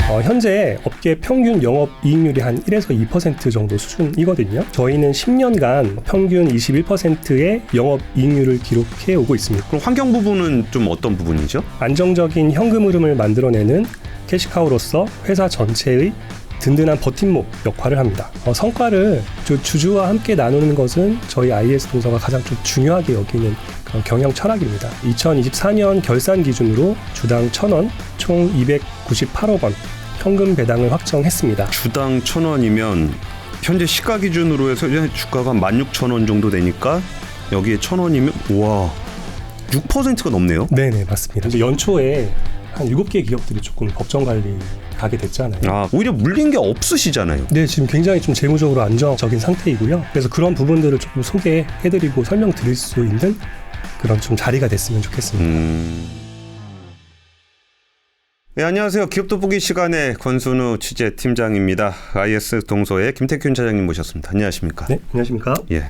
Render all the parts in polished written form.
현재 업계 평균 영업이익률이 한 1에서 2% 정도 수준이거든요. 저희는 10년간 평균 21%의 영업이익률을 기록해 오고 있습니다. 그럼 환경 부분은 좀 어떤 부분이죠? 안정적인 현금 흐름을 만들어내는 캐시카우로서 회사 전체의 든든한 버팀목 역할을 합니다. 성과를 주주와 함께 나누는 것은 저희 IS 동서가 가장 좀 중요하게 여기는 그런 경영 철학입니다. 2024년 결산 기준으로 주당 1,000원, 총 298억 원 현금 배당을 확정했습니다. 주당 1,000원이면 현재 시가 기준으로 해서 주가가 16,000원 정도 되니까 여기에 1,000원이면 우와 6%가 넘네요. 네네 맞습니다. 연초에 한 7개 기업들이 조금 법정 관리 가게 됐잖아요. 오히려 물린 게 없으시잖아요. 네, 지금 굉장히 좀 재무적으로 안정적인 상태이고요. 그래서 그런 부분들을 조금 소개해드리고 설명드릴 수 있는 그런 좀 자리가 됐으면 좋겠습니다. 네, 안녕하세요. 기업 돋보기 시간의 권순우 취재팀장입니다. IS 동서의 김태균 차장님 모셨습니다. 안녕하십니까? 네, 안녕하십니까? 예.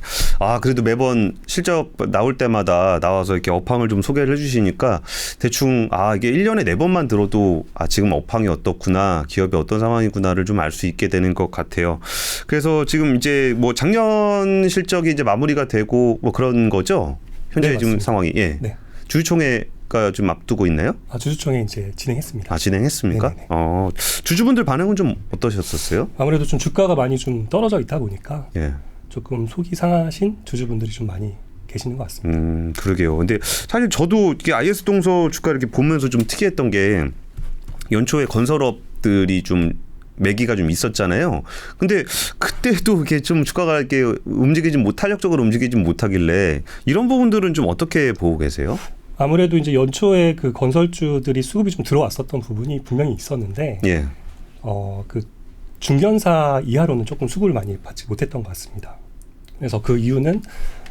그래도 매번 실적 나올 때마다 나와서 이렇게 업황을 좀 소개를 해주시니까 대충 이게 1년에 4번만 들어도 지금 업황이 어떻구나, 기업이 어떤 상황이구나를 좀 알 수 있게 되는 것 같아요. 그래서 지금 이제 뭐 작년 실적이 이제 마무리가 되고 뭐 그런 거죠? 현재 네, 지금 상황이. 예. 네. 주주총회가 좀 앞두고 있나요? 주주총회 이제 진행했습니다. 진행했습니까? 네네네. 주주분들 반응은 좀 어떠셨었어요? 아무래도 좀 주가가 많이 좀 떨어져 있다 보니까 예. 조금 속이 상하신 주주분들이 좀 많이 계시는 것 같습니다. 그러게요. 근데 사실 저도 이게 IS 동서 주가 이렇게 보면서 좀 특이했던 게 연초에 건설업들이 좀 매기가 좀 있었잖아요. 근데 그때도 이게 좀 주가가 이렇게 탄력적으로 움직이지 못하길래 이런 부분들은 좀 어떻게 보고 계세요? 아무래도 이제 연초에 그 건설주들이 수급이 좀 들어왔었던 부분이 분명히 있었는데, 예. 그 중견사 이하로는 조금 수급을 많이 받지 못했던 것 같습니다. 그래서 그 이유는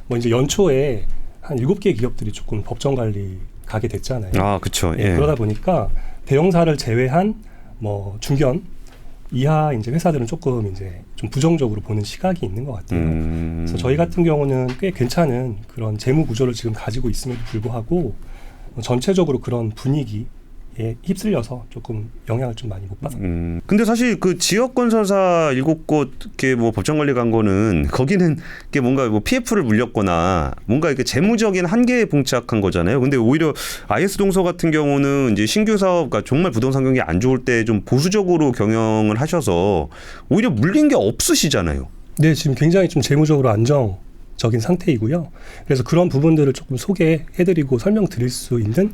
뭐 이제 연초에 한 7개 기업들이 조금 법정 관리 가게 됐잖아요. 그렇죠. 예. 그러다 보니까 대형사를 제외한 뭐 중견 이하 이제 회사들은 조금 이제 좀 부정적으로 보는 시각이 있는 것 같아요. 그래서 저희 같은 경우는 꽤 괜찮은 그런 재무 구조를 지금 가지고 있음에도 불구하고 전체적으로 그런 분위기에 휩쓸려서 조금 영향을 좀 많이 못 받았어요. 근데 사실 그 지역 건설사 7곳 이렇게 뭐 법정 관리 간 거는 거기는 이게 뭔가 뭐 PF를 물렸거나 뭔가 이렇게 재무적인 한계에 봉착한 거잖아요. 근데 오히려 IS 동서 같은 경우는 이제 신규 사업, 그러니까 정말 부동산 경기 안 좋을 때 좀 보수적으로 경영을 하셔서 오히려 물린 게 없으시잖아요. 네, 지금 굉장히 좀 재무적으로 안정적인 상태이고요. 그래서 그런 부분들을 조금 소개해드리고 설명드릴 수 있는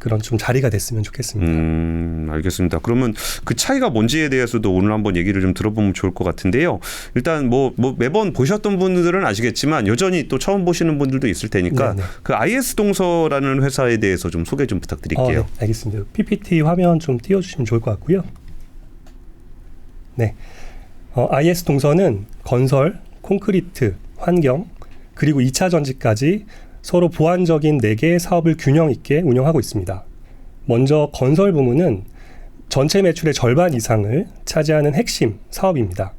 그런 좀 자리가 됐으면 좋겠습니다. 알겠습니다. 그러면 그 차이가 뭔지에 대해서도 오늘 한번 얘기를 좀 들어보면 좋을 것 같은데요. 일단 뭐 매번 보셨던 분들은 아시겠지만 여전히 또 처음 보시는 분들도 있을 테니까 네네. 그 IS 동서라는 회사에 대해서 좀 소개 좀 부탁드릴게요. 네, 알겠습니다. PPT 화면 좀 띄워주시면 좋을 것 같고요. 네, IS 동서는 건설, 콘크리트, 환경, 그리고 2차 전지까지 서로 보완적인 4개의 사업을 균형 있게 운영하고 있습니다. 먼저 건설 부문은 전체 매출의 절반 이상을 차지하는 핵심 사업입니다.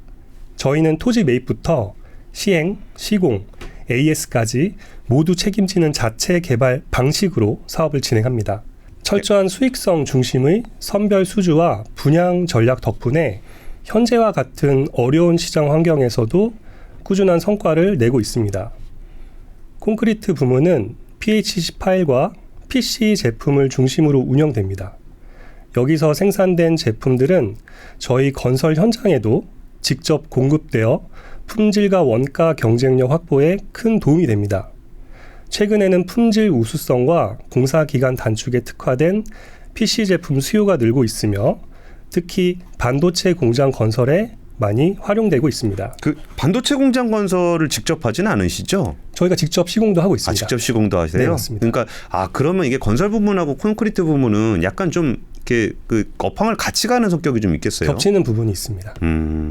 저희는 토지 매입부터 시행, 시공, AS까지 모두 책임지는 자체 개발 방식으로 사업을 진행합니다. 철저한 수익성 중심의 선별 수주와 분양 전략 덕분에 현재와 같은 어려운 시장 환경에서도 꾸준한 성과를 내고 있습니다. 콘크리트 부문은 PHC 파일과 PC 제품을 중심으로 운영됩니다. 여기서 생산된 제품들은 저희 건설 현장에도 직접 공급되어 품질과 원가 경쟁력 확보에 큰 도움이 됩니다. 최근에는 품질 우수성과 공사 기간 단축에 특화된 PC 제품 수요가 늘고 있으며 특히 반도체 공장 건설에 많이 활용되고 있습니다. 그 반도체 공장 건설을 직접 하진 않으시죠? 저희가 직접 시공도 하고 있습니다. 직접 시공도 하세요? 네, 맞습니다. 그러니까 그러면 이게 건설 부문하고 콘크리트 부문은 약간 좀 이렇게 그 업황을 같이 가는 성격이 좀 있겠어요? 겹치는 부분이 있습니다.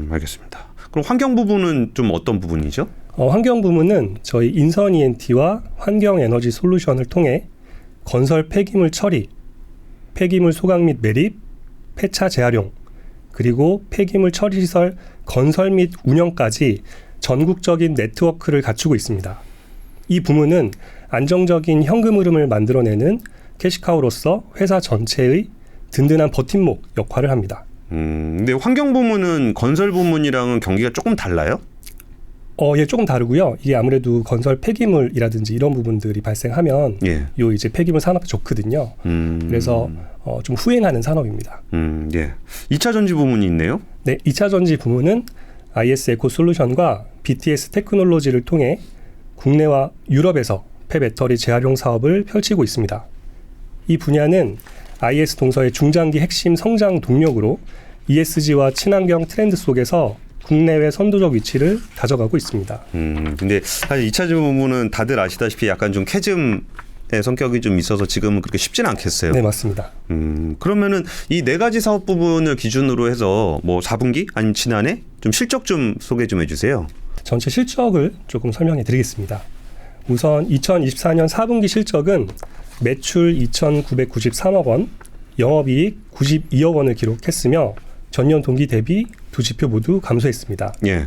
알겠습니다. 그럼 환경 부분은 좀 어떤 부분이죠? 환경 부문은 저희 인선 ENT와 환경 에너지 솔루션을 통해 건설 폐기물 처리, 폐기물 소각 및 매립, 폐차 재활용, 그리고 폐기물 처리 시설 건설 및 운영까지 전국적인 네트워크를 갖추고 있습니다. 이 부문은 안정적인 현금 흐름을 만들어내는 캐시카우로서 회사 전체의 든든한 버팀목 역할을 합니다. 근데 환경 부문은 건설 부문이랑은 경기가 조금 달라요? 예, 조금 다르고요. 이게 아무래도 건설 폐기물이라든지 이런 부분들이 발생하면 예. 요 이제 폐기물 산업에 좋거든요. 그래서 좀 후행하는 산업입니다. 예. 2차 전지 부문이 있네요. 네, 2차 전지 부문은 IS 에코 솔루션과 BTS 테크놀로지를 통해 국내와 유럽에서 폐배터리 재활용 사업을 펼치고 있습니다. 이 분야는 IS 동서의 중장기 핵심 성장 동력으로 ESG와 친환경 트렌드 속에서 국내외 선도적 위치를 다져가고 있습니다. 근데 사실 2차 부문은 다들 아시다시피 약간 좀 캐즘의 성격이 좀 있어서 지금은 그렇게 쉽지는 않겠어요. 네, 맞습니다. 그러면은 이 네 가지 사업 부분을 기준으로 해서 뭐 4분기 아니면 지난해 좀 실적 좀 소개 좀 해주세요. 전체 실적을 조금 설명해 드리겠습니다. 우선 2024년 4분기 실적은 매출 2,993억 원, 영업이익 92억 원을 기록했으며 전년 동기 대비 두 지표 모두 감소했습니다. 예.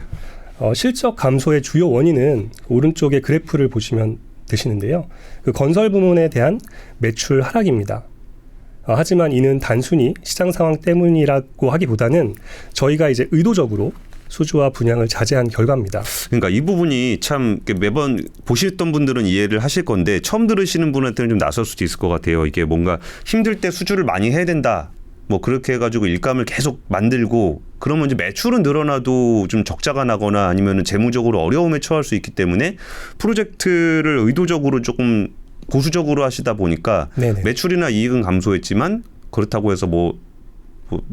실적 감소의 주요 원인은 오른쪽의 그래프를 보시면 되시는데요. 그 건설 부문에 대한 매출 하락입니다. 하지만 이는 단순히 시장 상황 때문이라고 하기보다는 저희가 이제 의도적으로 수주와 분양을 자제한 결과입니다. 그러니까 이 부분이 참 매번 보셨던 분들은 이해를 하실 건데 처음 들으시는 분한테는 좀 낯설 수도 있을 것 같아요. 이게 뭔가 힘들 때 수주를 많이 해야 된다. 뭐 그렇게 해가지고 일감을 계속 만들고 그러면 이제 매출은 늘어나도 좀 적자가 나거나 아니면은 재무적으로 어려움에 처할 수 있기 때문에 프로젝트를 의도적으로 조금 보수적으로 하시다 보니까 네네. 매출이나 이익은 감소했지만 그렇다고 해서 뭐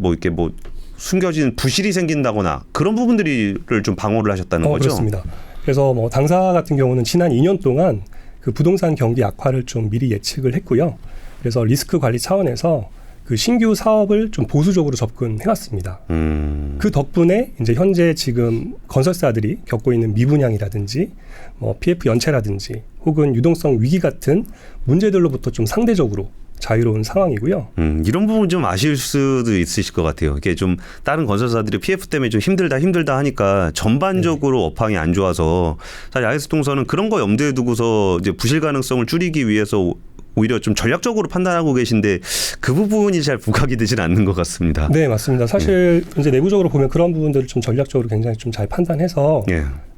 이렇게 뭐 숨겨진 부실이 생긴다거나 그런 부분들을 좀 방어를 하셨다는 거죠. 그렇습니다. 그래서 뭐 당사 같은 경우는 지난 2년 동안 그 부동산 경기 악화를 좀 미리 예측을 했고요. 그래서 리스크 관리 차원에서 그 신규 사업을 좀 보수적으로 접근해왔습니다. 그 덕분에 이제 현재 지금 건설사들이 겪고 있는 미분양이라든지 뭐 PF 연체라든지 혹은 유동성 위기 같은 문제들로부터 좀 상대적으로 자유로운 상황이고요. 이런 부분 좀 아실 수도 있으실 것 같아요. 이게 좀 다른 건설사들이 PF 때문에 좀 힘들다 하니까 전반적으로 업황이 안 좋아서 사실 IS 동서는 그런 거 염두에 두고서 이제 부실 가능성을 줄이기 위해서 오히려 좀 전략적으로 판단하고 계신데 그 부분이 잘 부각이 되지는 않는 것 같습니다. 네, 맞습니다. 사실 이제 내부적으로 보면 그런 부분들을 좀 전략적으로 굉장히 좀 잘 판단해서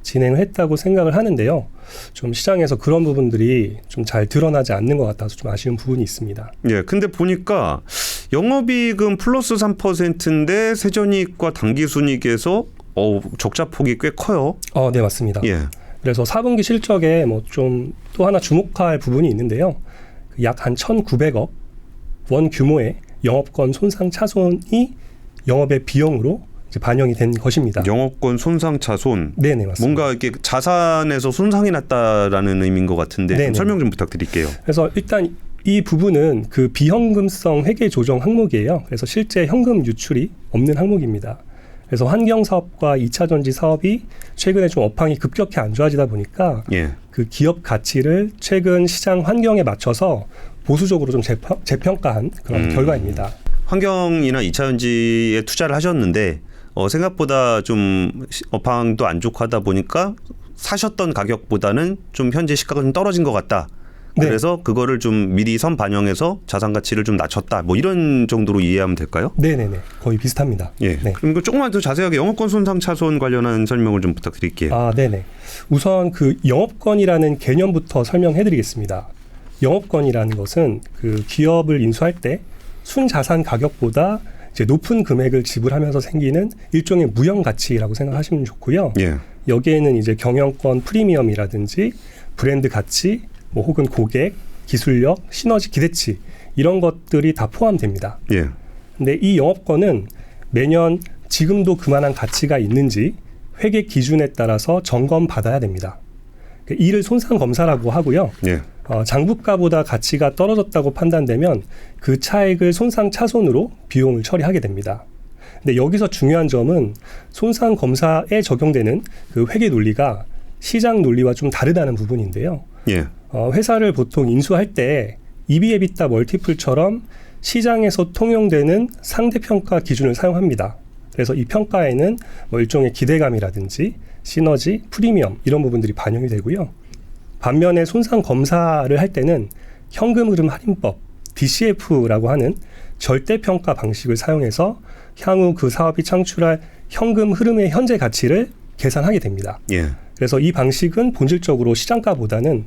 진행을 했다고 생각을 하는데요. 좀 시장에서 그런 부분들이 좀 잘 드러나지 않는 것 같아서 좀 아쉬운 부분이 있습니다. 예, 근데 보니까 영업이익은 플러스 3%인데 세전이익과 당기순이익에서 적자폭이 꽤 커요. 네, 맞습니다. 예. 그래서 4분기 실적에 뭐 좀 또 하나 주목할 부분이 있는데요. 약 한 1,900억 원 규모의 영업권 손상 차손이 영업의 비용으로 이제 반영이 된 것입니다. 영업권 손상 차손. 네네, 맞습니다. 뭔가 이렇게 자산에서 손상이 났다라는 의미인 것 같은데 좀 설명 좀 부탁드릴게요. 그래서 일단 이 부분은 그 비현금성 회계 조정 항목이에요. 그래서 실제 현금 유출이 없는 항목입니다. 그래서 환경 사업과 2차 전지 사업이 최근에 좀 업황이 급격히 안 좋아지다 보니까 그 기업 가치를 최근 시장 환경에 맞춰서 보수적으로 좀 재평가한 그런 결과입니다. 환경이나 2차 전지에 투자를 하셨는데 생각보다 좀 업황도 안 좋고 하다 보니까 사셨던 가격보다는 좀 현재 시가가 좀 떨어진 것 같다. 그래서 그거를 좀 미리 선 반영해서 자산 가치를 좀 낮췄다. 뭐 이런 정도로 이해하면 될까요? 네네네. 거의 비슷합니다. 예. 네. 그럼 이거 조금만 더 자세하게 영업권 손상 차손 관련한 설명을 좀 부탁드릴게요. 네네. 우선 그 영업권이라는 개념부터 설명해드리겠습니다. 영업권이라는 것은 그 기업을 인수할 때 순자산 가격보다 이제 높은 금액을 지불하면서 생기는 일종의 무형 가치라고 생각하시면 좋고요. 여기에는 이제 경영권 프리미엄이라든지 브랜드 가치, 뭐 혹은 고객, 기술력, 시너지 기대치 이런 것들이 다 포함됩니다. 근데 이 영업권은 매년 지금도 그만한 가치가 있는지 회계 기준에 따라서 점검받아야 됩니다. 이를 손상 검사라고 하고요. 장부가보다 가치가 떨어졌다고 판단되면 그 차액을 손상 차손으로 비용을 처리하게 됩니다. 근데 여기서 중요한 점은 손상 검사에 적용되는 그 회계 논리가 시장 논리와 좀 다르다는 부분인데요. 회사를 보통 인수할 때 EV/EBITDA 멀티플처럼 시장에서 통용되는 상대평가 기준을 사용합니다. 그래서 이 평가에는 뭐 일종의 기대감이라든지 시너지, 프리미엄 이런 부분들이 반영이 되고요. 반면에 손상 검사를 할 때는 현금 흐름 할인법, DCF라고 하는 절대평가 방식을 사용해서 향후 그 사업이 창출할 현금 흐름의 현재 가치를 계산하게 됩니다. 예. 그래서 이 방식은 본질적으로 시장가보다는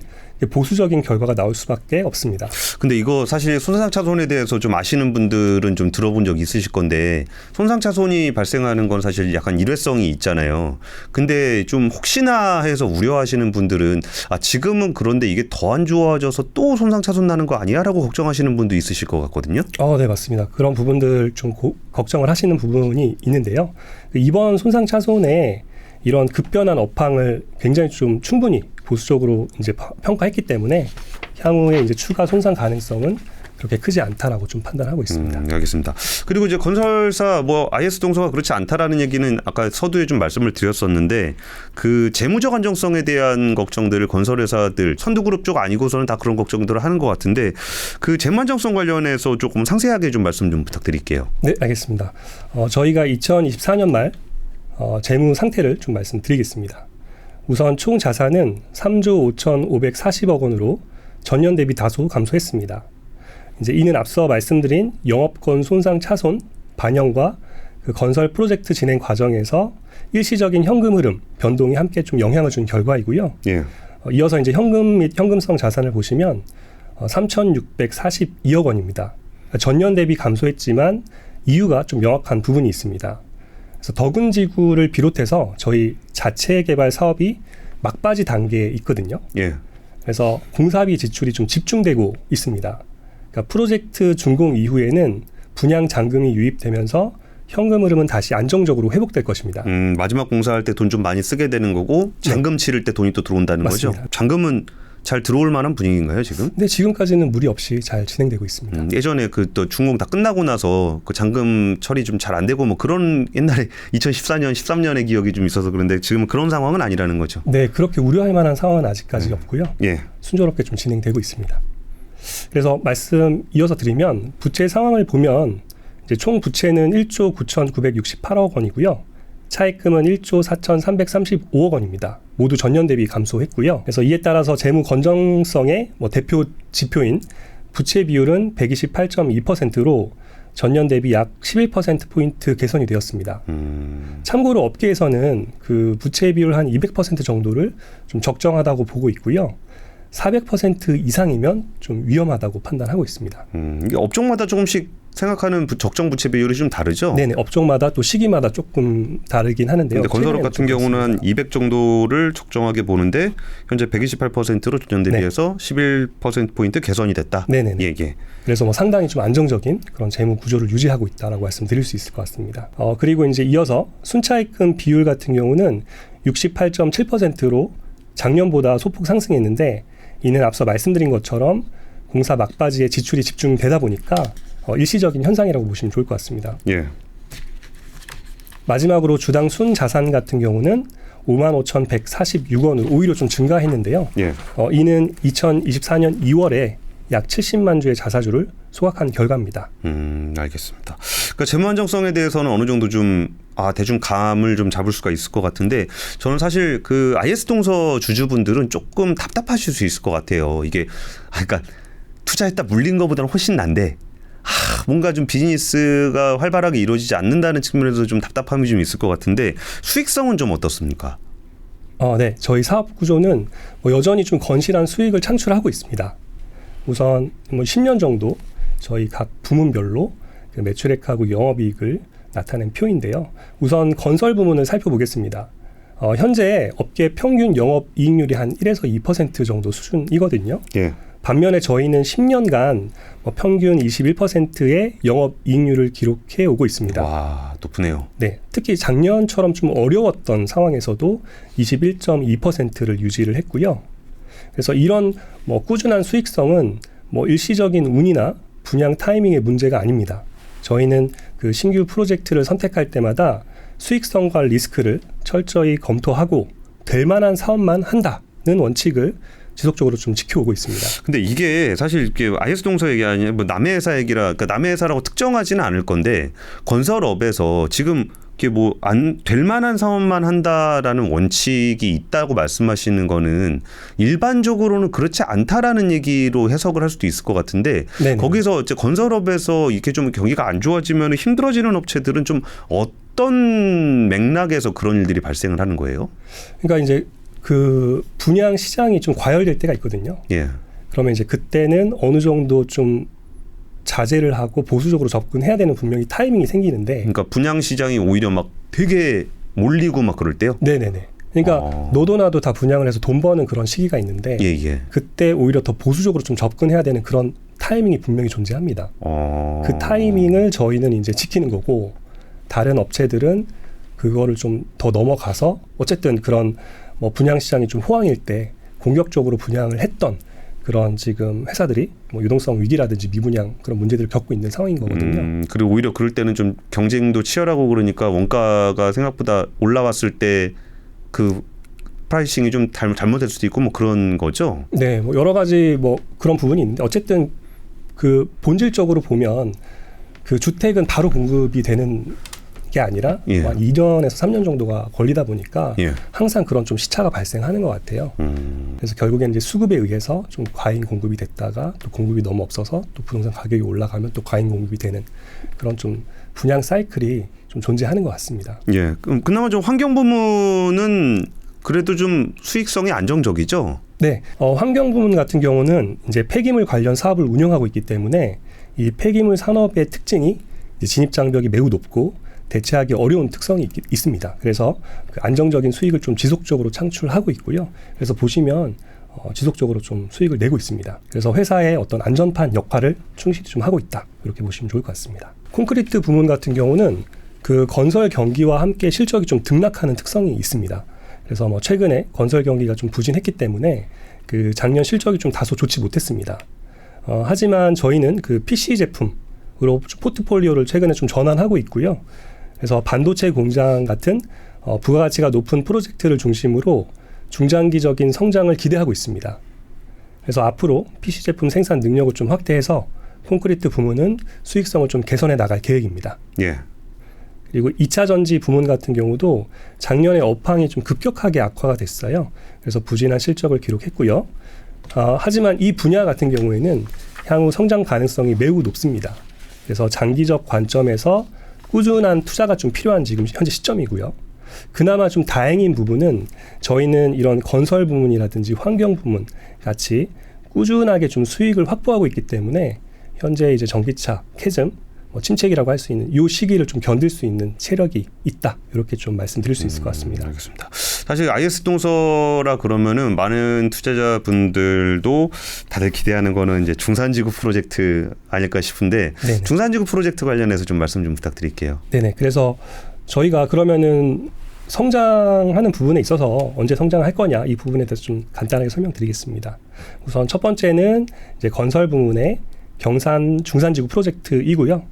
보수적인 결과가 나올 수밖에 없습니다. 근데 이거 사실 손상차손에 대해서 좀 아시는 분들은 좀 들어본 적이 있으실 건데 손상차손이 발생하는 건 사실 약간 일회성이 있잖아요. 근데 좀 혹시나 해서 우려하시는 분들은 지금은 그런데 이게 더 안 좋아져서 또 손상차손 나는 거 아니야? 라고 걱정하시는 분도 있으실 것 같거든요. 네, 맞습니다. 그런 부분들 좀 걱정을 하시는 부분이 있는데요. 이번 손상차손에 이런 급변한 업황을 굉장히 좀 충분히 보수적으로 이제 평가했기 때문에 향후에 이제 추가 손상 가능성은 그렇게 크지 않다라고 좀 판단하고 있습니다. 알겠습니다. 그리고 이제 건설사 IS 동서가 그렇지 않다라는 얘기는 아까 서두에 좀 말씀을 드렸었는데 그 재무적 안정성에 대한 걱정들을 건설회사들 선두그룹 쪽 아니고서는 다 그런 걱정들을 하는 것 같은데 그 재무 안정성 관련해서 조금 상세하게 좀 말씀 좀 부탁드릴게요. 네, 알겠습니다. 저희가 2024년 말 재무 상태를 좀 말씀드리겠습니다. 우선 총 자산은 3조 5,540억 원으로 전년 대비 다소 감소했습니다. 이제 이는 앞서 말씀드린 영업권 손상 차손 반영과 그 건설 프로젝트 진행 과정에서 일시적인 현금 흐름 변동이 함께 좀 영향을 준 결과이고요. 예. 이어서 이제 현금 및 현금성 자산을 보시면 3,642억 원입니다. 전년 대비 감소했지만 이유가 좀 명확한 부분이 있습니다. 그래서 덕은지구를 비롯해서 저희 자체 개발 사업이 막바지 단계에 있거든요. 예. 그래서 공사비 지출이 좀 집중되고 있습니다. 그러니까 프로젝트 준공 이후에는 분양 잔금이 유입되면서 현금 흐름은 다시 안정적으로 회복될 것입니다. 마지막 공사할 때 돈 좀 많이 쓰게 되는 거고 잔금 치를 때 돈이 또 들어온다는 맞습니다. 거죠. 잔금은 잘 들어올 만한 분위기인가요 지금? 네, 지금까지는 무리 없이 잘 진행되고 있습니다. 예전에 그 또 준공 다 끝나고 나서 그 잔금 처리 좀 잘 안 되고 뭐 그런 옛날에 2014년, 13년의 기억이 좀 있어서 그런데 지금은 그런 상황은 아니라는 거죠. 네, 그렇게 우려할 만한 상황은 아직까지 없고요. 예. 순조롭게 좀 진행되고 있습니다. 그래서 말씀 이어서 드리면 부채 상황을 보면 이제 총 부채는 1조 9,968억 원이고요. 차입금은 1조 4,335억 원입니다. 모두 전년 대비 감소했고요. 그래서 이에 따라서 재무 건전성의 대표 지표인 부채 비율은 128.2%로 전년 대비 약 11%포인트 개선이 되었습니다. 참고로 업계에서는 그 부채 비율 한 200% 정도를 좀 적정하다고 보고 있고요. 400% 이상이면 좀 위험하다고 판단하고 있습니다. 이게 업종마다 조금씩 생각하는 적정 부채 비율이 좀 다르죠? 네네. 업종마다 또 시기마다 조금 다르긴 하는데요. 근데 건설업 같은 경우는 한 200 정도를 적정하게 보는데 현재 128%로 전년 대비해서 11%포인트 개선이 됐다. 네네네. 예. 그래서 상당히 좀 안정적인 그런 재무 구조를 유지하고 있다라고 말씀드릴 수 있을 것 같습니다. 그리고 이제 이어서 순차입금 비율 같은 경우는 68.7%로 작년보다 소폭 상승했는데 이는 앞서 말씀드린 것처럼 공사 막바지에 지출이 집중되다 보니까 일시적인 현상이라고 보시면 좋을 것 같습니다. 예. 마지막으로 주당 순자산 같은 경우는 55,146원으로 오히려 좀 증가했는데요. 예. 이는 2024년 2월에 약 70만 주의 자사주를 소각한 결과입니다. 알겠습니다. 그러니까 재무 안정성에 대해서는 어느 정도 좀 대중 감을 좀 잡을 수가 있을 것 같은데 저는 사실 그 IS 동서 주주분들은 조금 답답하실 수 있을 것 같아요. 이게 그러니까 투자했다 물린 것보다는 훨씬 난데 뭔가 좀 비즈니스가 활발하게 이루어지지 않는다는 측면에서 좀 답답함이 좀 있을 것 같은데 수익성은 좀 어떻습니까? 네, 저희 사업 구조는 여전히 좀 건실한 수익을 창출하고 있습니다. 우선 10년 정도 저희 각 부문별로 그 매출액하고 영업이익을 나타낸 표인데요. 우선 건설 부문을 살펴보겠습니다. 현재 업계 평균 영업이익률이 한 1에서 2% 정도 수준이거든요. 예. 반면에 저희는 10년간 평균 21%의 영업이익률을 기록해 오고 있습니다. 와, 높으네요. 네, 특히 작년처럼 좀 어려웠던 상황에서도 21.2%를 유지를 했고요. 그래서 이런 꾸준한 수익성은 일시적인 운이나 분양 타이밍의 문제가 아닙니다. 저희는 그 신규 프로젝트를 선택할 때마다 수익성과 리스크를 철저히 검토하고 될 만한 사업만 한다는 원칙을 지속적으로 좀 지켜오고 있습니다. 근데 이게 사실 이렇게 IS 동서 얘기 아니라 뭐 남의 회사 얘기라 그러니까 남의 회사라고 특정하지는 않을 건데 건설업에서 지금 이게 뭐 안 될 만한 사업만 한다라는 원칙이 있다고 말씀하시는 거는 일반적으로는 그렇지 않다라는 얘기로 해석을 할 수도 있을 것 같은데 네네. 거기서 이제 건설업에서 이렇게 좀 경기가 안 좋아지면 힘들어지는 업체들은 좀 어떤 맥락에서 그런 일들이 발생을 하는 거예요? 그러니까 이제 그 분양 시장이 좀 과열될 때가 있거든요. 예. 그러면 이제 그때는 어느 정도 좀 자제를 하고 보수적으로 접근해야 되는 분명히 타이밍이 생기는데. 그러니까 분양 시장이 오히려 막 되게 몰리고 막 그럴 때요? 네네네. 그러니까 너도 나도 다 분양을 해서 돈 버는 그런 시기가 있는데 예, 예. 그때 오히려 더 보수적으로 좀 접근해야 되는 그런 타이밍이 분명히 존재합니다. 그 타이밍을 저희는 이제 지키는 거고 다른 업체들은 그거를 좀 더 넘어가서 어쨌든 그런 뭐 분양 시장이 좀 호황일 때 공격적으로 분양을 했던 그런 지금 회사들이 뭐 유동성 위기라든지 미분양 그런 문제들을 겪고 있는 상황인 거거든요. 그리고 오히려 그럴 때는 좀 경쟁도 치열하고 그러니까 원가가 생각보다 올라왔을 때 그 프라이싱이 좀 잘못될 수도 있고 뭐 그런 거죠. 네, 뭐 여러 가지 뭐 그런 부분이 있는데 어쨌든 그 본질적으로 보면 그 주택은 바로 공급이 되는 게 아니라 예. 한 2년에서 3년 정도가 걸리다 보니까 예. 항상 그런 좀 시차가 발생하는 것 같아요. 그래서 결국엔 이제 수급에 의해서 좀 과잉 공급이 됐다가 또 공급이 너무 없어서 또 부동산 가격이 올라가면 또 과잉 공급이 되는 그런 좀 분양 사이클이 좀 존재하는 것 같습니다. 예. 그나마 좀 환경 부문은 그래도 좀 수익성이 안정적이죠. 네, 환경 부문 같은 경우는 이제 폐기물 관련 사업을 운영하고 있기 때문에 이 폐기물 산업의 특징이 이제 진입 장벽이 매우 높고 대체하기 어려운 특성이 있습니다. 그래서 그 안정적인 수익을 좀 지속적으로 창출하고 있고요. 그래서 보시면 지속적으로 좀 수익을 내고 있습니다. 그래서 회사의 어떤 안전판 역할을 충실히 좀 하고 있다. 이렇게 보시면 좋을 것 같습니다. 콘크리트 부문 같은 경우는 그 건설 경기와 함께 실적이 좀 등락하는 특성이 있습니다. 그래서 뭐 최근에 건설 경기가 좀 부진했기 때문에 그 작년 실적이 좀 다소 좋지 못했습니다. 하지만 저희는 그 PC 제품으로 포트폴리오를 최근에 좀 전환하고 있고요. 그래서 반도체 공장 같은 부가가치가 높은 프로젝트를 중심으로 중장기적인 성장을 기대하고 있습니다. 그래서 앞으로 PC 제품 생산 능력을 좀 확대해서 콘크리트 부문은 수익성을 좀 개선해 나갈 계획입니다. 예. 그리고 2차 전지 부문 같은 경우도 작년에 업황이 좀 급격하게 악화가 됐어요. 그래서 부진한 실적을 기록했고요. 하지만 이 분야 같은 경우에는 향후 성장 가능성이 매우 높습니다. 그래서 장기적 관점에서 꾸준한 투자가 좀 필요한 지금 현재 시점이고요. 그나마 좀 다행인 부분은 저희는 이런 건설 부문이라든지 환경 부문 같이 꾸준하게 좀 수익을 확보하고 있기 때문에 현재 이제 전기차, 캐즘, 침체기라고 할 수 있는 이 시기를 좀 견딜 수 있는 체력이 있다. 이렇게 좀 말씀드릴 수 있을 것 같습니다. 알겠습니다. 사실 IS 동서라 그러면은 많은 투자자분들도 다들 기대하는 거는 이제 중산지구 프로젝트 아닐까 싶은데 네네. 중산지구 프로젝트 관련해서 좀 말씀 좀 부탁드릴게요. 네네. 그래서 저희가 그러면은 성장하는 부분에 있어서 언제 성장할 거냐 이 부분에 대해서 좀 간단하게 설명드리겠습니다. 우선 첫 번째는 이제 건설 부문의 경산 중산지구 프로젝트이고요.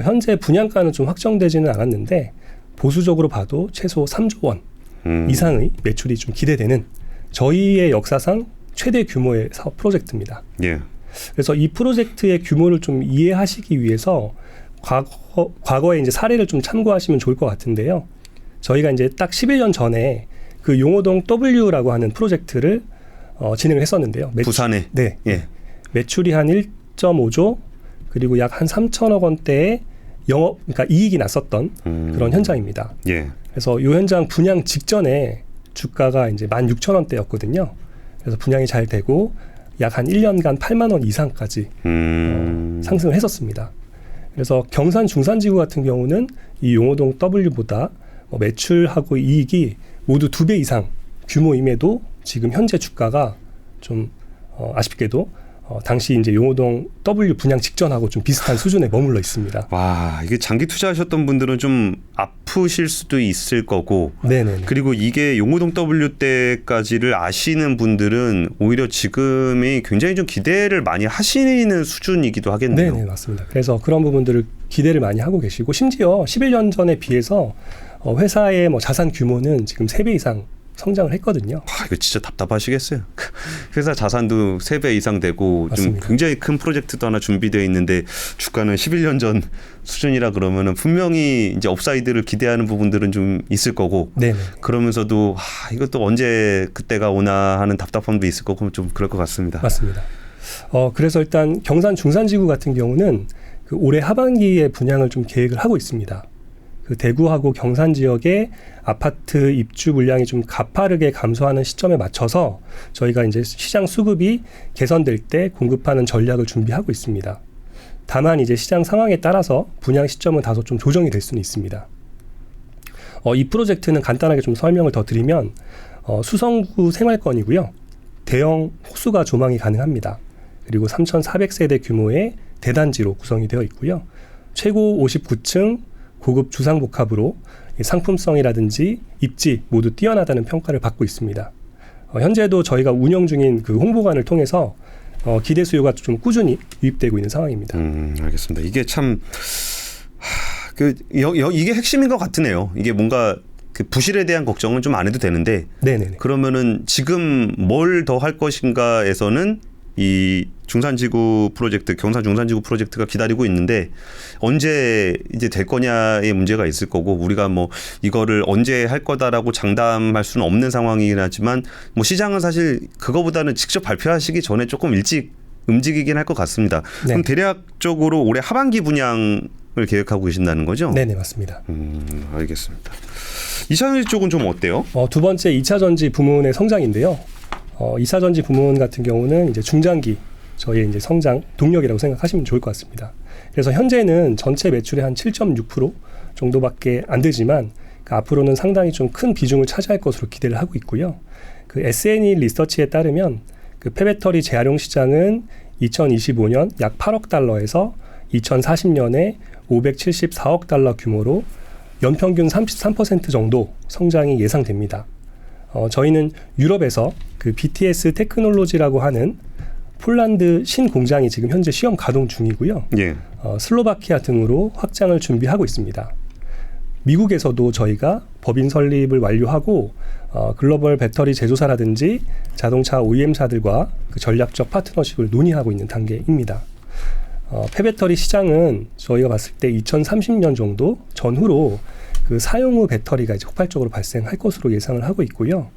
현재 분양가는 좀 확정되지는 않았는데 보수적으로 봐도 최소 3조 원 이상의 매출이 좀 기대되는 저희의 역사상 최대 규모의 사업 프로젝트입니다. 예. 그래서 이 프로젝트의 규모를 좀 이해하시기 위해서 과거의 이제 사례를 좀 참고하시면 좋을 것 같은데요. 저희가 이제 딱 11년 전에 그 용호동 W라고 하는 프로젝트를 진행을 했었는데요. 부산에. 네. 예. 매출이 한 1.5조 그리고 약 한 3천억 원대의 그러니까 이익이 났었던 그런 현장입니다. 예. 그래서 이 현장 분양 직전에 주가가 이제 16,000원대였거든요. 그래서 분양이 잘 되고 약 한 1년간 8만 원 이상까지 상승을 했었습니다. 그래서 경산 중산지구 같은 경우는 이 용호동 W보다 매출하고 이익이 모두 2배 이상 규모임에도 지금 현재 주가가 좀 아쉽게도 당시 이제 용호동 W 분양 직전하고 좀 비슷한 수준에 머물러 있습니다. 와, 이게 장기 투자하셨던 분들은 좀 아프실 수도 있을 거고, 네네. 그리고 이게 용호동 W 때까지를 아시는 분들은 오히려 지금이 굉장히 좀 기대를 많이 하시는 수준이기도 하겠네요. 네, 맞습니다. 그래서 그런 부분들을 기대를 많이 하고 계시고 심지어 11년 전에 비해서 회사의 자산 규모는 지금 3배 이상 성장을 했거든요. 아, 이거 진짜 답답하시겠어요. 회사 자산도 3배 이상 되고 맞습니다. 좀 굉장히 큰 프로젝트도 하나 준비되어 있는데 주가는 11년 전 수준이라 그러면은 분명히 이제 업사이드를 기대하는 부분들은 좀 있을 거고 네네. 그러면서도 이것도 언제 그때가 오나 하는 답답함도 있을 거고 좀 그럴 것 같습니다. 맞습니다. 그래서 일단 경산 중산지구 같은 경우는 그 올해 하반기에 분양을 좀 계획을 하고 있습니다. 그 대구하고 경산 지역의 아파트 입주 물량이 좀 가파르게 감소하는 시점에 맞춰서 저희가 이제 시장 수급이 개선될 때 공급하는 전략을 준비하고 있습니다. 다만 이제 시장 상황에 따라서 분양 시점은 다소 좀 조정이 될 수는 있습니다. 이 프로젝트는 간단하게 좀 설명을 더 드리면 수성구 생활권이고요. 대형 호수가 조망이 가능합니다. 그리고 3,400세대 규모의 대단지로 구성이 되어 있고요. 최고 59층 고급 주상복합으로 상품성이라든지 입지 모두 뛰어나다는 평가를 받고 있습니다. 현재도 저희가 운영 중인 그 홍보관을 통해서 기대 수요가 좀 꾸준히 유입되고 있는 상황입니다. 알겠습니다. 이게 참 이게 핵심인 것 같으네요. 이게 뭔가 그 부실에 대한 걱정은 좀 안 해도 되는데 네네네. 그러면은 지금 뭘 더 할 것인가에서는 이 중산지구 프로젝트, 경산 중산지구 프로젝트가 기다리고 있는데 언제 이제 될 거냐의 문제가 있을 거고 우리가 뭐 이거를 언제 할 거다라고 장담할 수는 없는 상황이긴 하지만 뭐 시장은 사실 그거보다는 직접 발표하시기 전에 조금 일찍 움직이긴 할 것 같습니다. 네. 그럼 대략적으로 올해 하반기 분양을 계획하고 계신다는 거죠? 네네 맞습니다. 알겠습니다. 2차 전지 쪽은 좀 어때요? 두 번째 2차 전지 부문의 성장인데요. 2차 전지 부문 같은 경우는 이제 중장기 저희의 이제 성장 동력이라고 생각하시면 좋을 것 같습니다. 그래서 현재는 전체 매출의 한 7.6% 정도밖에 안 되지만 앞으로는 상당히 좀 큰 비중을 차지할 것으로 기대를 하고 있고요. 그 S&E 리서치에 따르면 그 폐배터리 재활용 시장은 2025년 약 8억 달러에서 2040년에 574억 달러 규모로 연평균 33% 정도 성장이 예상됩니다. 저희는 유럽에서 그 BTS 테크놀로지라고 하는 폴란드 신공장이 지금 현재 시험 가동 중이고요. 예. 슬로바키아 등으로 확장을 준비하고 있습니다. 미국에서도 저희가 법인 설립을 완료하고 글로벌 배터리 제조사라든지 자동차 OEM사들과 그 전략적 파트너십을 논의하고 있는 단계입니다. 폐배터리 시장은 저희가 봤을 때 2030년 정도 전후로 그 사용 후 배터리가 이제 폭발적으로 발생할 것으로 예상을 하고 있고요.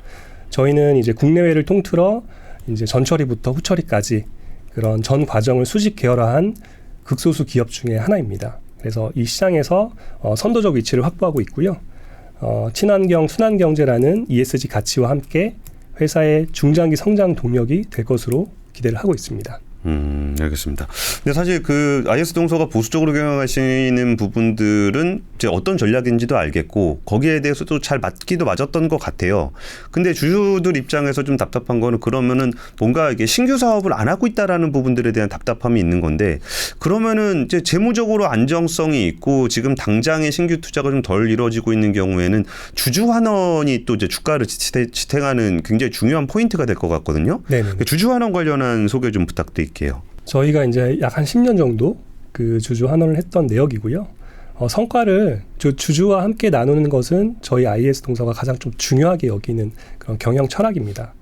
저희는 이제 국내외를 통틀어 이제 전처리부터 후처리까지 그런 전 과정을 수직 계열화한 극소수 기업 중에 하나입니다. 그래서 이 시장에서 선도적 위치를 확보하고 있고요. 친환경, 순환경제라는 ESG 가치와 함께 회사의 중장기 성장 동력이 될 것으로 기대를 하고 있습니다. 알겠습니다. 근데 사실 그 IS 동서가 보수적으로 경영하시는 부분들은 이제 어떤 전략인지도 알겠고 거기에 대해서도 잘 맞기도 맞았던 것 같아요. 근데 주주들 입장에서 좀 답답한 거는 그러면은 뭔가 이게 신규 사업을 안 하고 있다라는 부분들에 대한 답답함이 있는 건데 그러면은 이제 재무적으로 안정성이 있고 지금 당장의 신규 투자가 좀 덜 이루어지고 있는 경우에는 주주 환원이 또 이제 주가를 지탱하는 굉장히 중요한 포인트가 될 것 같거든요. 네네. 주주 환원 관련한 소개 좀 부탁드릴게요. 저희가 이제 약 한 10년 정도 그 주주 환원을 했던 내역이고요. 성과를 주주와 함께 나누는 것은 저희 IS 동서가 가장 좀 중요하게 여기는 그런 경영 철학입니다.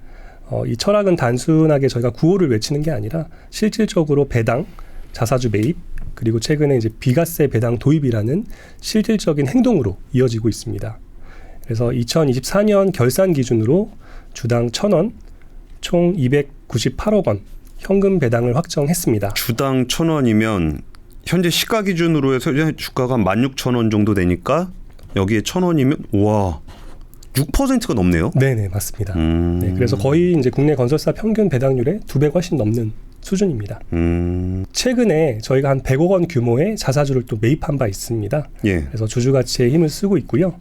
이 철학은 단순하게 저희가 구호를 외치는 게 아니라 실질적으로 배당, 자사주 매입, 그리고 최근에 이제 비과세 배당 도입이라는 실질적인 행동으로 이어지고 있습니다. 그래서 2024년 결산 기준으로 주당 1,000원, 총 298억 원 현금 배당을 확정했습니다. 주당 1,000원이면 현재 시가 기준으로 해서 주가가 16,000원 정도 되니까 여기에 1,000원이면 와 6%가 넘네요. 네네 맞습니다. 네, 그래서 거의 이제 국내 건설사 평균 배당률의 2배 훨씬 넘는 수준입니다. 최근에 저희가 한 100억 원 규모의 자사주를 또 매입한 바 있습니다. 예. 그래서 주주 가치에 힘을 쓰고 있고요.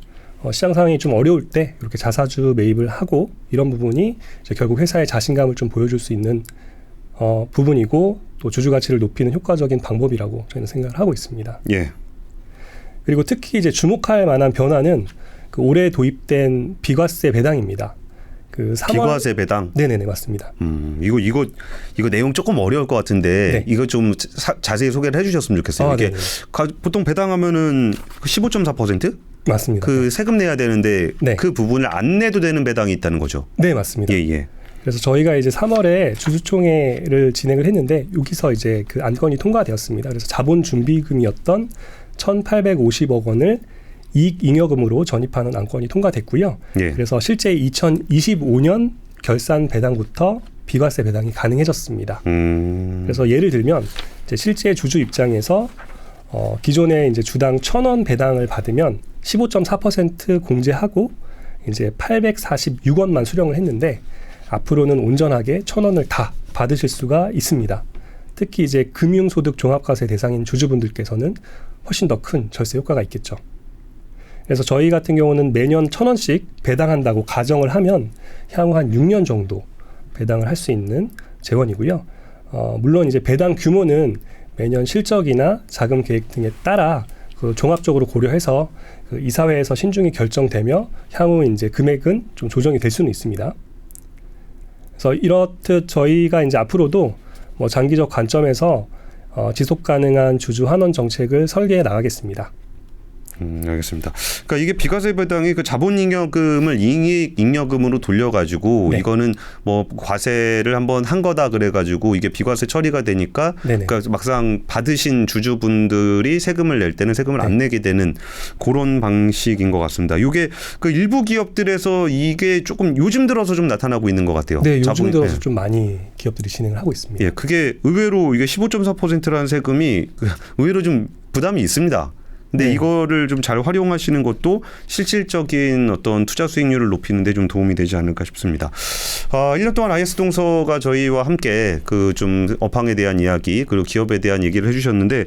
시장 상황이 좀 어려울 때 이렇게 자사주 매입을 하고 이런 부분이 이제 결국 회사의 자신감을 좀 보여줄 수 있는 부분이고 또 주주 가치를 높이는 효과적인 방법이라고 저희는 생각을 하고 있습니다. 예. 그리고 특히 이제 주목할 만한 변화는 그 올해 도입된 비과세 배당입니다. 그 3월 비과세 배당. 네네네 맞습니다. 이거 내용 조금 어려울 것 같은데 네. 이거 좀 자세히 소개를 해주셨으면 좋겠어요. 이게 네네. 보통 배당하면은 15.4%? 맞습니다. 그 세금 내야 되는데 네. 그 부분을 안 내도 되는 배당이 있다는 거죠. 네, 맞습니다. 예, 예. 그래서 저희가 이제 3월에 주주총회를 진행을 했는데 여기서 이제 그 안건이 통과되었습니다. 그래서 자본 준비금이었던 1,850억 원을 이익 잉여금으로 전입하는 안건이 통과됐고요. 예. 그래서 실제 2025년 결산 배당부터 비과세 배당이 가능해졌습니다. 그래서 예를 들면 이제 실제 주주 입장에서 기존에 이제 주당 1,000원 배당을 받으면 15.4% 공제하고 이제 846원만 수령을 했는데 앞으로는 온전하게 1,000원을 다 받으실 수가 있습니다. 특히 이제 금융소득 종합과세 대상인 주주분들께서는 훨씬 더 큰 절세 효과가 있겠죠. 그래서 저희 같은 경우는 매년 1,000원씩 배당한다고 가정을 하면 향후 한 6년 정도 배당을 할 수 있는 재원이고요. 물론 이제 배당 규모는 매년 실적이나 자금 계획 등에 따라 그 종합적으로 고려해서 그 이사회에서 신중히 결정되며 향후 이제 금액은 좀 조정이 될 수는 있습니다. 그래서 이렇듯 저희가 이제 앞으로도 뭐 장기적 관점에서 지속 가능한 주주 환원 정책을 설계해 나가겠습니다. 알겠습니다. 그러니까 이게 비과세 배당이 그 자본잉여금을 이익잉여금으로 돌려가지고 네. 이거는 뭐 과세를 한번 한 거다 그래가지고 이게 비과세 처리가 되니까 네네. 그러니까 막상 받으신 주주분들이 세금을 낼 때는 세금을 네. 안 내게 되는 그런 방식인 것 같습니다. 이게 그 일부 기업들에서 이게 조금 요즘 들어서 좀 나타나고 있는 것 같아요. 네, 요즘 들어서 네. 좀 많이 기업들이 진행을 하고 있습니다. 예, 그게 의외로 이게 15.4%라는 세금이 의외로 좀 부담이 있습니다. 근데 네. 이거를 좀 잘 활용하시는 것도 실질적인 어떤 투자 수익률을 높이는 데 좀 도움이 되지 않을까 싶습니다. 1년 동안 IS 동서가 저희와 함께 그 좀 업황에 대한 이야기 그리고 기업에 대한 얘기를 해주셨는데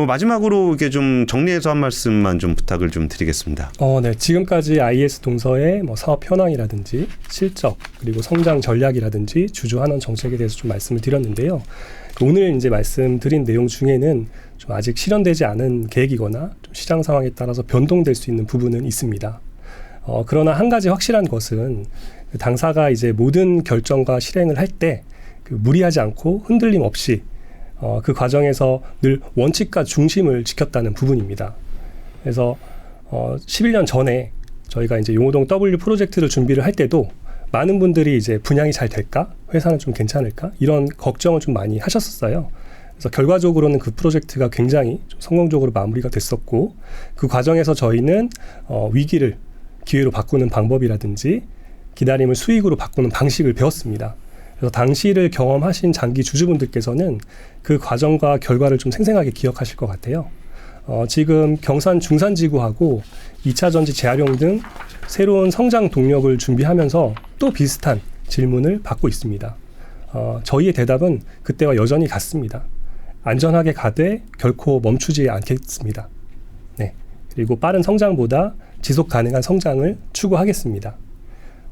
마지막으로 이게 좀 정리해서 한 말씀만 좀 부탁을 좀 드리겠습니다. 네. 지금까지 IS 동서의 뭐 사업 현황이라든지 실적 그리고 성장 전략이라든지 주주 환원 정책에 대해서 좀 말씀을 드렸는데요. 오늘 이제 말씀드린 내용 중에는 좀 아직 실현되지 않은 계획이거나 좀 시장 상황에 따라서 변동될 수 있는 부분은 있습니다. 그러나 한 가지 확실한 것은 당사가 이제 모든 결정과 실행을 할 때 그 무리하지 않고 흔들림 없이 그 과정에서 늘 원칙과 중심을 지켰다는 부분입니다. 그래서 11년 전에 저희가 이제 용호동 W 프로젝트를 준비를 할 때도 많은 분들이 이제 분양이 잘 될까? 회사는 좀 괜찮을까? 이런 걱정을 좀 많이 하셨었어요. 그래서 결과적으로는 그 프로젝트가 굉장히 좀 성공적으로 마무리가 됐었고 그 과정에서 저희는 위기를 기회로 바꾸는 방법이라든지 기다림을 수익으로 바꾸는 방식을 배웠습니다. 그래서 당시를 경험하신 장기 주주분들께서는 그 과정과 결과를 좀 생생하게 기억하실 것 같아요. 지금 경산 중산지구하고 2차 전지 재활용 등 새로운 성장 동력을 준비하면서 또 비슷한 질문을 받고 있습니다. 저희의 대답은 그때와 여전히 같습니다. 안전하게 가되 결코 멈추지 않겠습니다. 네. 그리고 빠른 성장보다 지속 가능한 성장을 추구하겠습니다.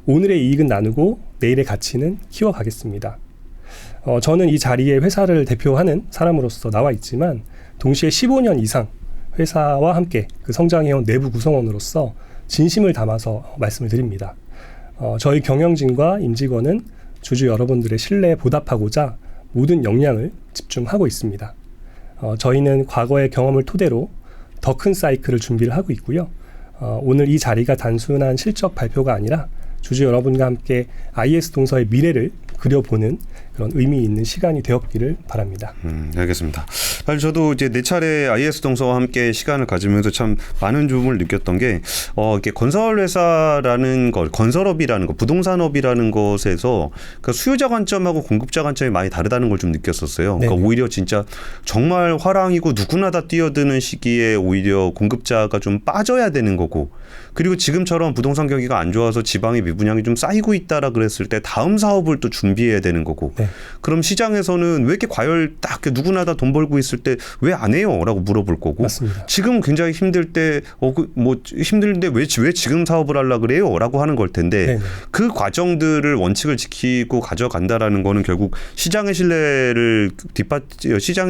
오늘의 이익은 나누고 내일의 가치는 키워가겠습니다. 저는 이 자리에 회사를 대표하는 사람으로서 나와 있지만 동시에 15년 이상 회사와 함께 그 성장해온 내부 구성원으로서 진심을 담아서 말씀을 드립니다. 저희 경영진과 임직원은 주주 여러분들의 신뢰에 보답하고자 모든 역량을 집중하고 있습니다. 저희는 과거의 경험을 토대로 더 큰 사이클을 준비를 하고 있고요. 오늘 이 자리가 단순한 실적 발표가 아니라 주주 여러분과 함께 IS 동서의 미래를 그려보는 그런 의미 있는 시간이 되었기를 바랍니다. 알겠습니다. 사실 저도 이제 네 차례 IS 동서와 함께 시간을 가지면서 참 많은 점을 느꼈던 게 이렇게 건설 회사라는 것, 건설업이라는 것, 부동산업이라는 것에서 그러니까 수요자 관점하고 공급자 관점이 많이 다르다는 걸 좀 느꼈었어요. 그러니까 오히려 진짜 정말 화랑이고 누구나 다 뛰어드는 시기에 오히려 공급자가 좀 빠져야 되는 거고 그리고 지금처럼 부동산 경기가 안 좋아서 지방의 미분양이 좀 쌓이고 있다라 그랬을 때 다음 사업을 또 준비해야 되는 거고 네. 그럼 시장에서는 왜 이렇게 과열 딱 누구나 다 돈 벌고 있을 때 왜 안 해요? 라고 물어볼 거고 맞습니다. 지금 굉장히 힘들 때 뭐 힘들는데 왜 지금 사업을 하려고 그래요? 라고 하는 걸 텐데 네네. 그 과정들을 원칙을 지키고 가져간다라는 거는 결국 시장의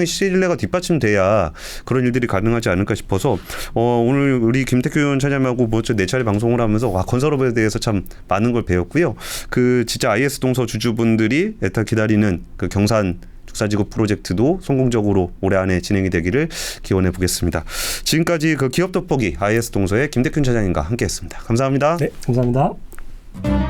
신뢰가 뒷받침돼야 그런 일들이 가능하지 않을까 싶어서 오늘 우리 김태규 의원 차장하고 네 차례 방송을 하면서 건설업에 대해서 참 많은 걸 배웠고요. 그 진짜 IS 동서 주주분들이 애타 기다리는 그 경산 축사지구 프로젝트도 성공적으로 올해 안에 진행이 되기를 기원해 보겠습니다. 지금까지 그 기업 돋보기 IS 동서의 김대균 차장님과 함께했습니다. 감사합니다. 네, 감사합니다.